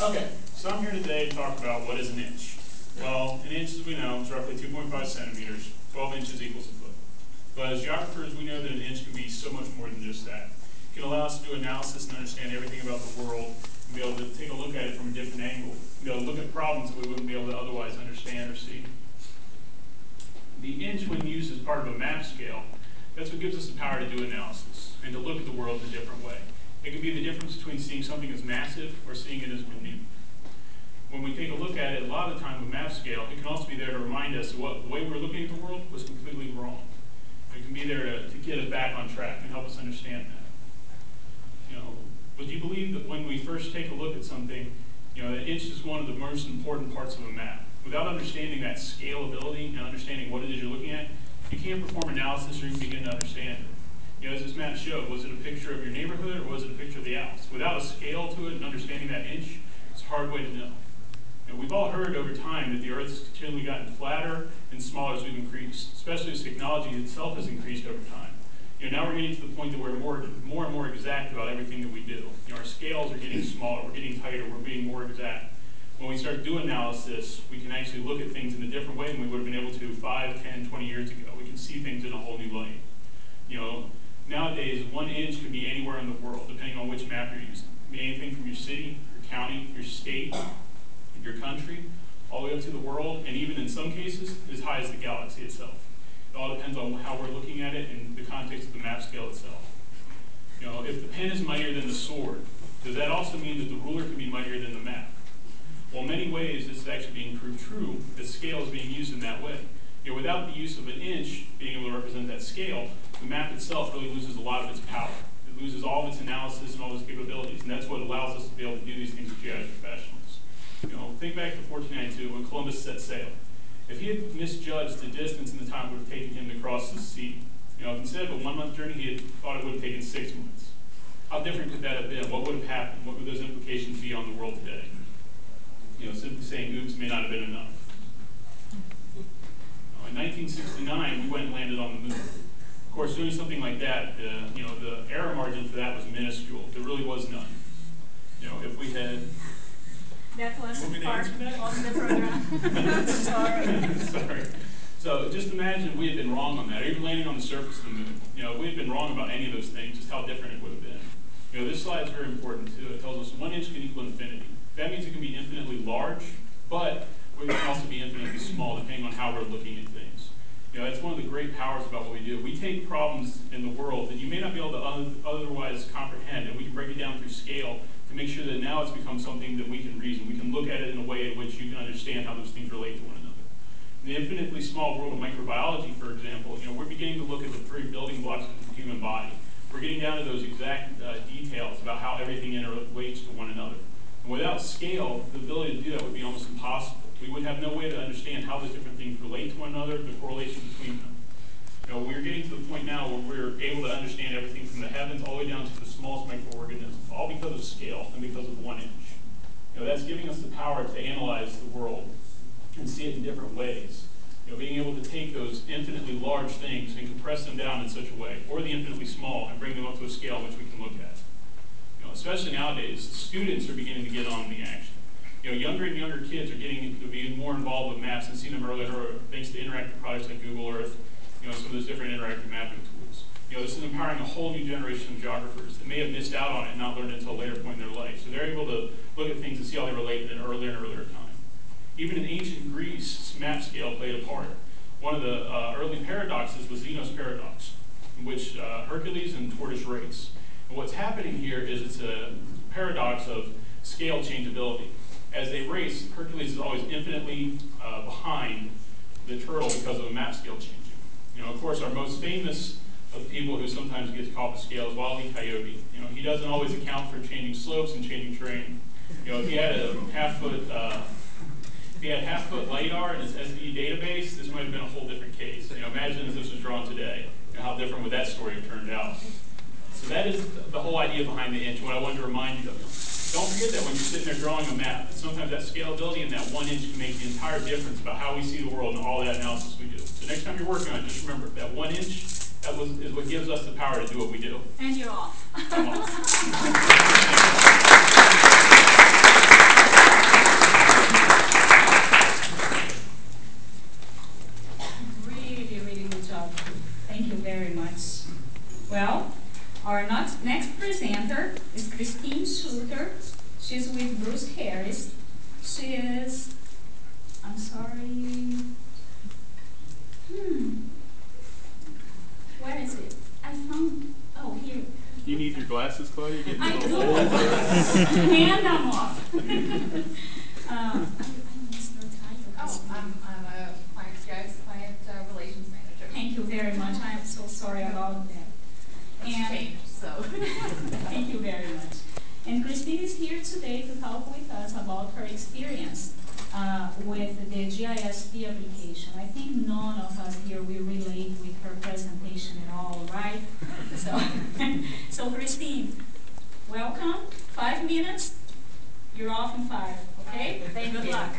Okay, so I'm here today to talk about what is an inch. Well, an inch, as we know, is roughly 2.5 centimeters. 12 inches equals a foot. But as geographers, we know that an inch can be so much more than just that. It can allow us to do analysis and understand everything about the world, and be able to take a look at it from a different angle, and be able to look at problems that we wouldn't be able to otherwise understand or see. The inch, when used as part of a map scale, that's what gives us the power to do analysis and to look at the world in a different way. It can be the difference between seeing something as massive or seeing it as minute. When we take a look at it, a lot of the time with map scale, it can also be there to remind us that the way we're looking at the world was completely wrong. It can be there to get us back on track and help us understand that. Would you believe that when we first take a look at something, the inch is one of the most important parts of a map. Without understanding that scalability and understanding what it is you're looking at, you can't perform analysis or even begin to understand it. As this map showed, was it a picture of your neighborhood or was it a picture of the Alps? Without a scale to it and understanding that inch, it's a hard way to know. We've all heard over time that the Earth has continually gotten flatter and smaller as we've increased, especially as technology itself has increased over time. Now we're getting to the point that we're more and more exact about everything that we do. Our scales are getting smaller, we're getting tighter, we're being more exact. When we start doing analysis, we can actually look at things in a different way than we would have been able to 5, 10, 20 years ago. We can see things in a whole new light. Nowadays, 1 inch can be anywhere in the world, depending on which map you're using. It can be anything from your city, your county, your state, your country, all the way up to the world, and even in some cases, as high as the galaxy itself. It all depends on how we're looking at it and the context of the map scale itself. If the pen is mightier than the sword, does that also mean that the ruler can be mightier than the map? Well, in many ways, this is actually being proved true, as scale is being used in that way. Without the use of an inch being able to represent that scale, the map itself really loses a lot of its power. It loses all of its analysis and all of its capabilities, and that's what allows us to be able to do these things as geology professionals. Think back to 1492 when Columbus set sail. If he had misjudged the distance and the time it would have taken him to cross the sea, if instead of a 1-month journey, he had thought it would have taken 6 months. How different could that have been? What would have happened? What would those implications be on the world today? Simply saying oops may not have been enough. In 1969, we went and landed on the moon. Of course, doing something like that, the error margin for that was minuscule. There really was none. If we had... That was part of the program. Sorry. So just imagine we had been wrong on that, or even landing on the surface of the moon. If we had been wrong about any of those things, just how different it would have been. This slide is very important too. It tells us 1 inch can equal infinity. That means it can be infinitely large, but it can also be infinitely small, depending on how we're looking at things. That's one of the great powers about what we do. We take problems in the world that you may not be able to otherwise comprehend, and we can break it down through scale to make sure that now it's become something that we can reason. We can look at it in a way in which you can understand how those things relate to one another. In the infinitely small world of microbiology, for example, we're beginning to look at the 3 building blocks of the human body. We're getting down to those exact details about how everything interrelates to one another. And without scale, the ability to do that would be almost impossible. We would have no way to understand how those different things relate to one another, the correlation between them. We're getting to the point now where we're able to understand everything from the heavens all the way down to the smallest microorganisms, all because of scale and because of 1 inch. That's giving us the power to analyze the world and see it in different ways. Being able to take those infinitely large things and compress them down in such a way, or the infinitely small, and bring them up to a scale in which we can look at. Especially nowadays, students are beginning to get on the action. Younger and younger kids are getting to be more involved with maps and see them earlier thanks to interactive products like Google Earth, some of those different interactive mapping tools. This is empowering a whole new generation of geographers that may have missed out on it and not learned it until a later point in their life. So they're able to look at things and see how they relate in an earlier and earlier time. Even in ancient Greece, map scale played a part. One of the early paradoxes was Zeno's paradox, in which Hercules and tortoise race. And what's happening here is it's a paradox of scale changeability. As they race, Hercules is always infinitely behind the turtle because of the map scale changing. Of course, our most famous of people who sometimes gets caught with scale is Wile E. Coyote. He doesn't always account for changing slopes and changing terrain. If he had a half-foot LiDAR in his SDE database, this might have been a whole different case. Imagine if this was drawn today. How different would that story have turned out? So that is the whole idea behind the inch, what I wanted to remind you of. Don't forget that when you're sitting there drawing a map, that sometimes that scalability and that 1 inch can make the entire difference about how we see the world and all that analysis we do. So next time you're working on it, just remember that 1 inch is what gives us the power to do what we do. And you're off. I'm off. Well, our next presenter is Christine Schluter. She's with Bruce Harris. She is, I'm sorry, where is it? I found, oh, here. You need your glasses, Claudia? You're I getting do. a little old. And I'm off. I missed your title. Oh, I'm a client GIS client relations manager. Thank you very much. I am so sorry about that. It's changed, so. Thank you very much. And Christine is here today to talk with us about her experience with the GISP application. I think none of us here will relate with her presentation at all, right? So, so Christine, welcome. 5 minutes. You're off in 5, okay? Thank you. Good luck.